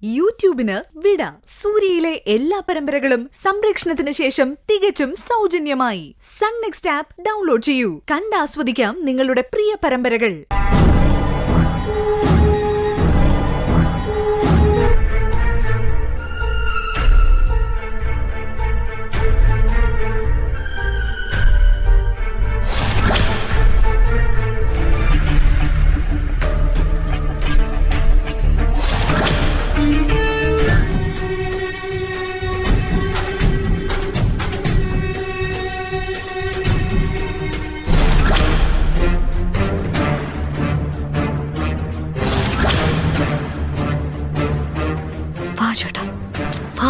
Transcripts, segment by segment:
യൂട്യൂബിന് വിട. സൂര്യയിലെ എല്ലാ പരമ്പരകളും സംരക്ഷണത്തിന് ശേഷം തികച്ചും സൗജന്യമായി സൺ നെക്സ്റ്റ് ആപ്പ് ഡൗൺലോഡ് ചെയ്യൂ. കണ്ടാസ്വദിക്കാം നിങ്ങളുടെ പ്രിയ പരമ്പരകൾ. ചേട്ടാ വാ.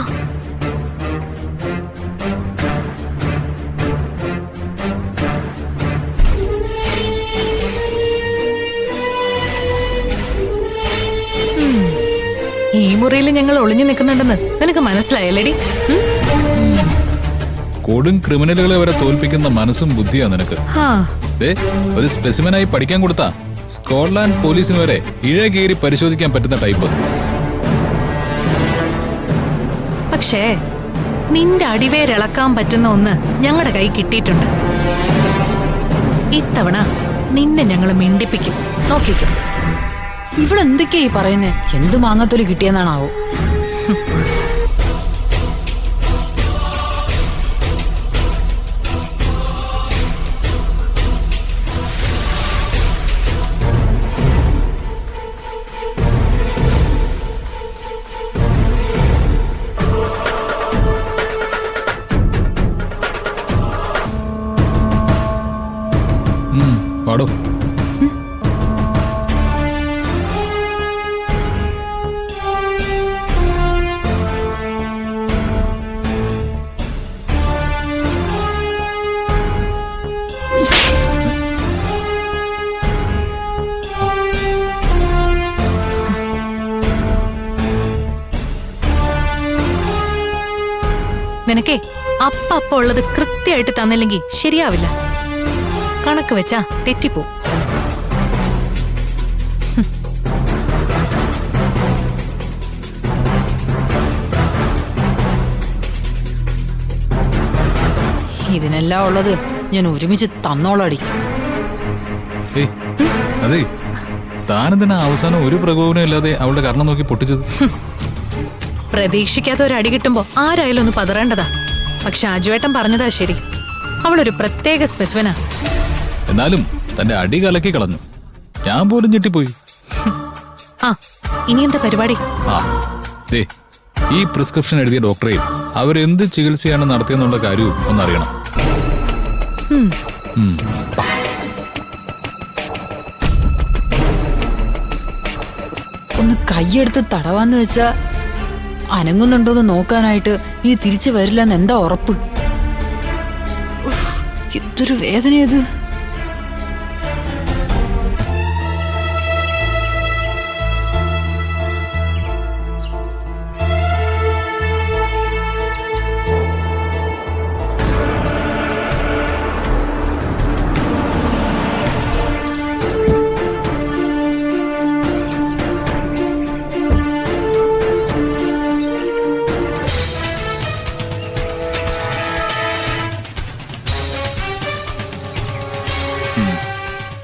ഈ മുറിയിൽ ഞങ്ങൾ ഒളിഞ്ഞു നിൽക്കുന്നുണ്ടെന്ന് നിനക്ക് മനസ്സിലായല്ലേടി? കൊടും ക്രിമിനലുകളെ വരെ തോൽപ്പിക്കുന്ന മനസ്സും ബുദ്ധിയാ നിനക്ക്. ഒരു സ്പെസിമനായി പഠിക്കാൻ കൊടുത്താ സ്കോട്ട്ലാൻഡ് പോലീസിന് വരെ ഇഴ കീറി പരിശോധിക്കാൻ പറ്റുന്ന ടൈപ്പ്. പക്ഷേ നിന്റെ അടിവേരിളക്കാൻ പറ്റുന്ന ഒന്ന് ഞങ്ങളുടെ കൈ കിട്ടിയിട്ടുണ്ട്. ഇത്തവണ നിന്നെ ഞങ്ങൾ മിണ്ടിപ്പിക്കും, നോക്കിക്കും. ഇവിടെ എന്തൊക്കെയാ ഈ പറയുന്നേ? എന്ത് മാങ്ങത്തൊലി കിട്ടിയെന്നാണാവോ? പാടോ. നിനക്കേ അപ്പ ഉള്ളത് കൃത്യമായിട്ട് തന്നില്ലെങ്കിൽ ശരിയാവില്ല. കണക്ക് വെച്ചാ തെറ്റിപ്പോ. ഇതിനെല്ലാം ഉള്ളത് ഞാൻ ഒരുമിച്ച് തന്നോളാടി. അതെ, താനെന്തിനാ അവസാനം ഒരു പ്രകോപനം ഇല്ലാതെ അവളുടെ കർണം നോക്കി പൊട്ടിച്ചത്? പ്രതീക്ഷിക്കാത്ത ഒരു അടി കിട്ടുമ്പോ ആരായാലും ഒന്ന് പതറേണ്ടതാ. പക്ഷെ അജുവേട്ടൻ പറഞ്ഞതാ ശരി, അവളൊരു പ്രത്യേക സ്പെസിഫനാ. എന്നാലും തന്റെ അടി കലക്കി കളഞ്ഞു. ഞാൻ പോലും ഞെട്ടിപ്പോയി. ഇനി എന്താ പരിപാടി? ഈ പ്രിസ്ക്രിപ്ഷൻ എഴുതിയ ഡോക്ടറെയും അവരെന്ത് ചികിത്സയാണ് നടത്തിയെന്നുള്ള കാര്യവും ഒന്നറിയണം. ഒന്ന് കൈയെടുത്ത് തടവാന്ന് വെച്ചാ അനങ്ങുന്നുണ്ടോന്ന് നോക്കാനായിട്ട് ഇനി തിരിച്ചു വരില്ലെന്ന് എന്താ ഉറപ്പ്? ഇതൊരു വേദനയത്.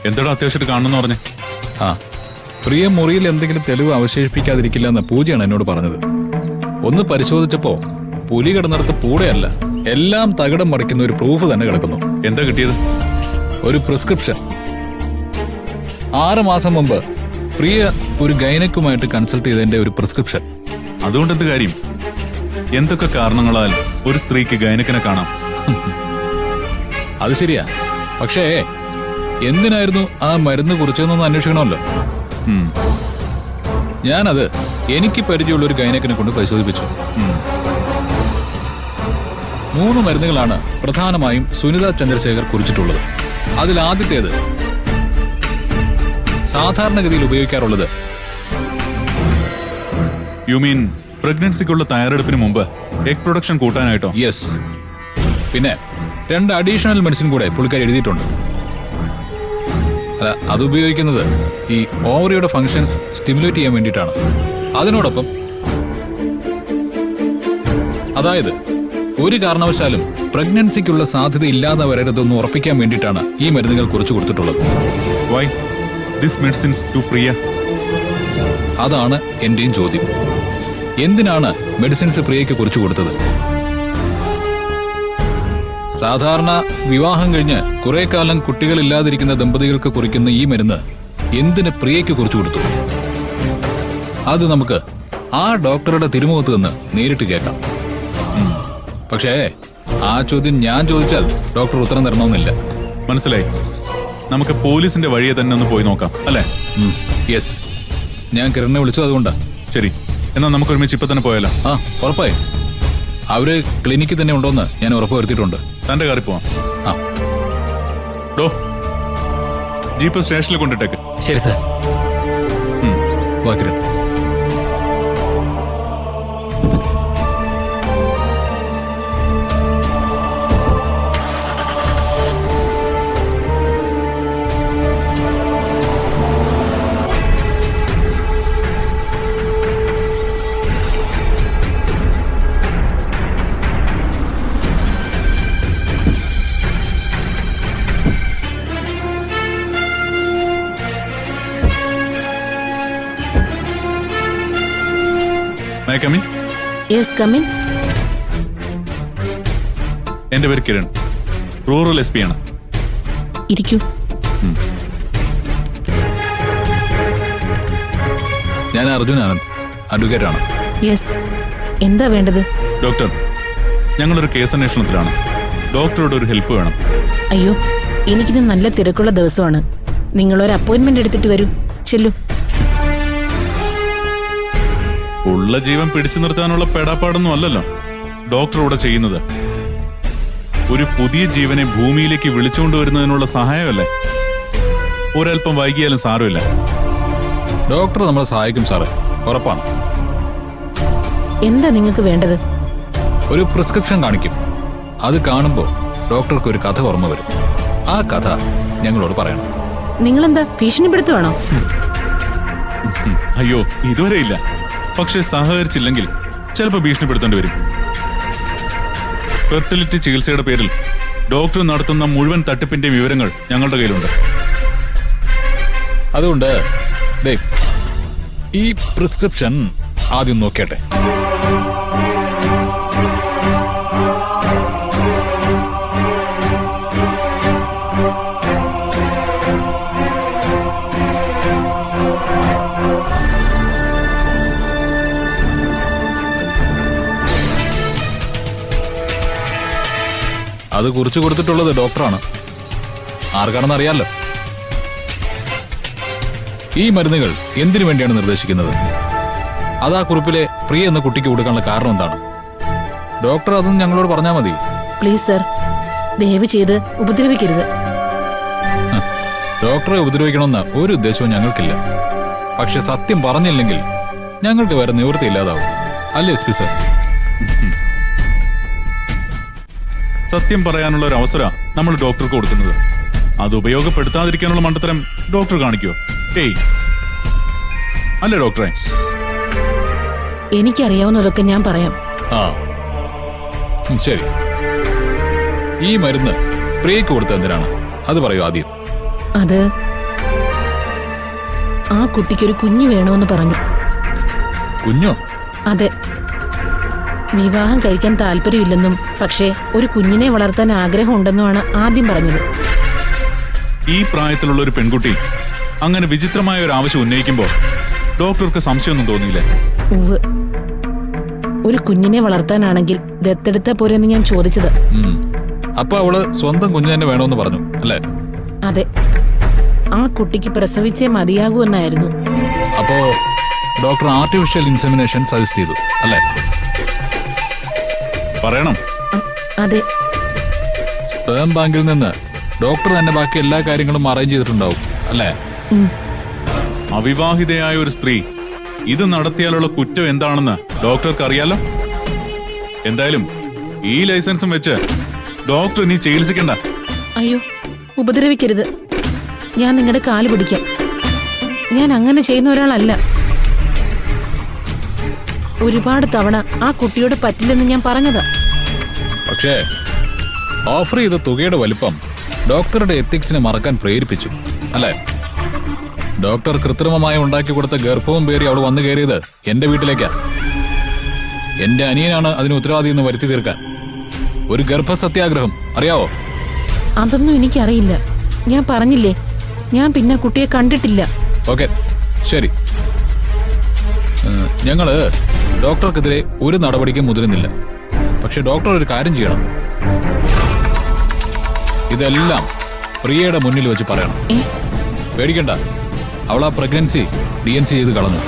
എന്താടാ അത്യാവശ്യമായിട്ട് കാണണമെന്ന് പറഞ്ഞേ? പ്രിയ മുറിയിൽ എന്തെങ്കിലും തെളിവ് അവശേഷിപ്പിക്കാതിരിക്കില്ല എന്ന പൂജയാണ് എന്നോട് പറഞ്ഞത്. ഒന്ന് പരിശോധിച്ചപ്പോ പുലി കിടന്നിടത്ത് പൂടെയല്ല, എല്ലാം തകിടം മറിക്കുന്ന ഒരു പ്രൂഫ് തന്നെ കിടക്കുന്നു. എന്താ കിട്ടിയത്? ഒരു പ്രിസ്ക്രിപ്ഷൻ. 6 മാസം മുമ്പ് പ്രിയ ഒരു ഗൈനക്കുമായിട്ട് കൺസൾട്ട് ചെയ്തതിന്റെ ഒരു പ്രിസ്ക്രിപ്ഷൻ. അതുകൊണ്ട് എന്ത് കാര്യം? എന്തൊക്കെ കാരണങ്ങളാൽ ഒരു സ്ത്രീക്ക് ഗൈനക്കിനെ കാണാം. അത് ശരിയാ, പക്ഷേ എന്തിനായിരുന്നു ആ മരുന്ന് കുറിച്ചതെന്നൊന്ന് അന്വേഷിക്കണമല്ലോ. ഞാനത് എനിക്ക് പരിചയമുള്ള ഒരു ഗൈനക്കിനെ കൊണ്ട് പരിശോധിപ്പിച്ചു. 3 മരുന്നുകളാണ് പ്രധാനമായും സുനിത ചന്ദ്രശേഖർ കുറിച്ചിട്ടുള്ളത്. അതിൽ ആദ്യത്തേത് സാധാരണഗതിയിൽ ഉപയോഗിക്കാറുള്ളത്. യു മീൻ പ്രഗ്നൻസിക്കുള്ള തയ്യാറെടുപ്പിന് മുമ്പ് എഗ് പ്രൊഡക്ഷൻ കൂട്ടാനായിട്ടോ? യെസ്. പിന്നെ 2 അഡീഷണൽ മെഡിസിൻ കൂടെ പുള്ളിക്കാർ എഴുതിയിട്ടുണ്ട്. അതുപയോഗിക്കുന്നത് ഈ ഓവറിയുടെ ഫങ്ഷൻസ് സ്റ്റിമുലേറ്റ് ചെയ്യാൻ വേണ്ടിയിട്ടാണ്. അതിനോടൊപ്പം അതായത് ഒരു കാരണവശാലും പ്രഗ്നൻസിക്കുള്ള സാധ്യത ഇല്ലാതെ വരരുതെന്ന് ഉറപ്പിക്കാൻ വേണ്ടിയിട്ടാണ് ഈ മരുന്നുകൾ കുറിച്ച് കൊടുത്തിട്ടുള്ളത്. വൈ ദിസ് മെഡിസിൻസ് ടു പ്രിയ? അതാണ് എന്റെയും ചോദ്യം. എന്തിനാണ് മെഡിസിൻസ് പ്രിയയ്ക്ക് കുറിച്ചു കൊടുത്തത്? സാധാരണ വിവാഹം കഴിഞ്ഞ് കുറെ കാലം കുട്ടികളില്ലാതിരിക്കുന്ന ദമ്പതികൾക്ക് കുറിക്കുന്ന ഈ മരുന്ന് എന്തിന് പ്രിയയ്ക്ക് കുറിച്ചു കൊടുത്തു? അത് നമുക്ക് ആ ഡോക്ടറുടെ തിരുമുഖത്ത് നിന്ന് നേരിട്ട് കേൾക്കാം. പക്ഷേ ആ ചോദ്യം ഞാൻ ചോദിച്ചാൽ ഡോക്ടർ ഉത്തരം തരണമെന്നില്ല. മനസ്സിലായി. നമുക്ക് പോലീസിന്റെ വഴിയെ തന്നെ ഒന്ന് പോയി നോക്കാം അല്ലേ? യെസ്, ഞാൻ കിരണിനെ വിളിച്ചത് അതുകൊണ്ടാ. ശരി, എന്നാൽ നമുക്ക് ഒരുമിച്ച് ഇപ്പൊ തന്നെ പോയാലോ? ആ, ഉറപ്പായി. അവര് ക്ലിനിക്കിൽ തന്നെ ഉണ്ടോന്ന് ഞാൻ ഉറപ്പുവരുത്തിയിട്ടുണ്ട്. തന്റെ കാറിൽ പോവാം. ആ, ഡോ ജീപ്പ് സ്റ്റേഷനിൽ കൊണ്ടിട്ടേക്ക്. ശരി സാർ. വാ Kiran. May I come in? Yes come in. എന്റെ പേര് കിരൺ, റൂറൽ SP ആണ്. ഇരിക്കൂ. ഞാൻ അർജുൻ ആനന്ദ്, അഡ്വക്കേറ്റ് ആണ്. യെസ്, എന്താ വേണ്ടത്? ഡോക്ടർ, ഞങ്ങളൊരു കേസ് അന്വേഷണത്തിലാണ്. ഡോക്ടറോട് ഒരു ഹെൽപ്പ് വേണം. അയ്യോ, എനിക്കിന്ന് നല്ല തിരക്കുള്ള ദിവസമാണ്. നിങ്ങളൊരു അപ്പോയിന്റ്മെന്റ് എടുത്തിട്ട് വരൂ. ചെല്ലു. ഉള്ള ജീവൻ പിടിച്ചു നിർത്താനുള്ള പെടാപ്പാടൊന്നും അല്ലല്ലോ ഡോക്ടർ ഇവിടെ ചെയ്യുന്നത്. ഒരു പുതിയ ജീവനെ ഭൂമിയിലേക്ക് വിളിച്ചുകൊണ്ടുവരുന്നതിനുള്ള സഹായമല്ലേ? ഒരൽപ്പം വൈകിയാലും സാരമില്ല. ഡോക്ടർ നമ്മളെ സഹായിക്കും സാറേ, ഉറപ്പാണ്. എന്താ നിങ്ങൾക്ക് വേണ്ടത്? ഒരു പ്രിസ്ക്രിപ്ഷൻ കാണിക്കും. അത് കാണുമ്പോൾ ഡോക്ടർക്ക് ഒരു കഥ ഓർമ്മ വരും. ആ കഥ ഞങ്ങളോട് പറയണം. നിങ്ങളെന്താ ഭീഷണിപ്പെടുത്തുവാണോ? അയ്യോ, ഇതുവരെ ഇല്ല. പക്ഷെ സഹകരിച്ചില്ലെങ്കിൽ ചിലപ്പോൾ ഭീഷണിപ്പെടുത്തേണ്ടി വരും. ഫെർട്ടിലിറ്റി ചികിത്സയുടെ പേരിൽ ഡോക്ടർ നടത്തുന്ന മുഴുവൻ തട്ടിപ്പിന്റെയും വിവരങ്ങൾ ഞങ്ങളുടെ കയ്യിലുണ്ട്. അതുകൊണ്ട് ദേ, ഈ പ്രിസ്ക്രിപ്ഷൻ ആദ്യം നോക്കിയട്ടെ. അത് കുറിച്ച് കൊടുത്തിട്ടുള്ളത് ഡോക്ടറാണ്. ആർക്കാണെന്ന് അറിയാലോ. ഈ മരുന്നുകൾ എന്തിനു വേണ്ടിയാണ് നിർദ്ദേശിക്കുന്നത്? അത് ആ കുറിപ്പിലെ പ്രിയ എന്ന കുട്ടിക്ക് കൊടുക്കാനുള്ള കാരണം എന്താണ്? ഡോക്ടർ അതൊന്നും ഞങ്ങളോട് പറഞ്ഞാൽ മതി. പ്ലീസ് സർ, ദയവ് ചെയ്ത് ഉപദ്രവിക്കരുത്. ഡോക്ടറെ ഉപദ്രവിക്കണമെന്ന് ഒരു ഉദ്ദേശവും ഞങ്ങൾക്കില്ല. പക്ഷെ സത്യം പറഞ്ഞില്ലെങ്കിൽ ഞങ്ങൾക്ക് വേറെ നിവൃത്തിയില്ലാതാവും. അല്ലേ SP സർ? സത്യം പറയാനുള്ള ഒരു അവസരം നമ്മൾ ഡോക്ടർക്ക് കൊടുക്കുന്നത്. അത് ഉപയോഗപ്പെടുത്താതിരിക്കാനുള്ള മണ്ടത്തരം ഡോക്ടർ കാണിക്കോ? ഏയ്, അല്ലേ ഡോക്ടറെ? എനിക്കറിയാവുന്നതൊക്കെ ഞാൻ പറയാം. ആ, ശരി. ഈ മരുന്ന് പ്രിയക്ക് കൊടുത്തത് എന്തിനാണ്? അത് പറയൂ ആദ്യം. അത് ആ കുട്ടിക്കൊരു കുഞ്ഞ് വേണമെന്ന് പറഞ്ഞു. കുഞ്ഞോ? അതെ. വിവാഹം കഴിക്കാൻ താല്പര്യമില്ലെന്നും പക്ഷേ ഒരു കുഞ്ഞിനെ വളർത്താൻ ആഗ്രഹമുണ്ടെന്നുമാണ് ആദ്യം പറഞ്ഞത്. ഈ പ്രായത്തിലുള്ള ഒരു പെൺകുട്ടി അങ്ങനെ വിചിത്രമായ ഒരു ആവശ്യം ഉന്നയിക്കുമ്പോൾ ഡോക്ടർക്ക് സംശയമൊന്നും തോന്നിയില്ലേ? ഉവ്, ഒരു കുഞ്ഞിനെ വളർത്താനാണെങ്കിൽ ദത്തെടുത്താ പോരെന്ന് ഞാൻ ചോദിച്ചത്. അപ്പൊ അവള് സ്വന്തം കുഞ്ഞു തന്നെ വേണമെന്ന് പറഞ്ഞു അല്ലേ? അതെ, ആ കുട്ടിക്ക് പ്രസവിച്ചേ മതിയാകൂ എന്നായിരുന്നു. അപ്പോ ഡോക്ടർ ആർട്ടിഫിഷ്യൽ ഇൻസെമിനേഷൻ സജസ്റ്റ് ചെയ്തു അല്ലേ? പറയണം. അതെ. സ്പേം ബാങ്കിൽ നിന്ന് ഡോക്ടർ തന്നെ ബാക്കി എല്ലാ കാര്യങ്ങളും അറേഞ്ച് ചെയ്തിട്ടുണ്ടാവും അല്ലേ? അവിവാഹിതയായ ഒരു സ്ത്രീ ഇത് നടത്തിയാലുള്ള കുറ്റം എന്താണെന്ന് ഡോക്ടർക്ക് അറിയാലോ. എന്തായാലും ഈ ലൈസൻസും വെച്ച് ഡോക്ടർ ഇനി ചികിത്സിക്കണ്ട. അയ്യോ, ഉപദ്രവിക്കരുത്. ഞാൻ നിങ്ങളുടെ കാല് പിടിക്കാം. ഞാൻ അങ്ങനെ ചെയ്യുന്ന ഒരാളല്ല. ഒരുപാട് തവണ ആ കുട്ടിയോട് പറ്റില്ലെന്ന് ഞാൻ പറഞ്ഞതാ. പക്ഷേ ഓഫർ ചെയ്ത തുകയുടെ വലിപ്പം ഡോക്ടറുടെ എത്തിക്സിനെ മറക്കാൻ പ്രേരിപ്പിച്ചു അല്ലേ? ഡോക്ടർ കൃത്രിമമായി ഉണ്ടാക്കി കൊടുത്ത ഗർഭവും പേറി അവൾ വന്നു കയറിയത് എന്റെ വീട്ടിലേക്കാ. എന്റെ അനിയനാണ് അതിന് ഉത്തരവാദി എന്ന് വരുത്തി തീർക്കാൻ. ഒരു ഗർഭസത്യാഗ്രഹം അറിയാവോ? അതൊന്നും എനിക്കറിയില്ല. ഞാൻ പറഞ്ഞില്ലേ, ഞാൻ പിന്നെ കുട്ടിയെ കണ്ടിട്ടില്ല. ഓക്കെ, ശരി. ഞങ്ങള് ഡോക്ടർക്കെതിരെ ഒരു നടപടിക്കും മുതിരുന്നില്ല. പക്ഷെ ഡോക്ടർ ഒരു കാര്യം ചെയ്യണം. ഇതെല്ലാം പ്രിയയുടെ മുന്നിൽ വെച്ച് പറയണം. പേടിക്കണ്ട, അവൾ ആ പ്രഗ്നൻസി DNC ചെയ്ത് കളഞ്ഞു.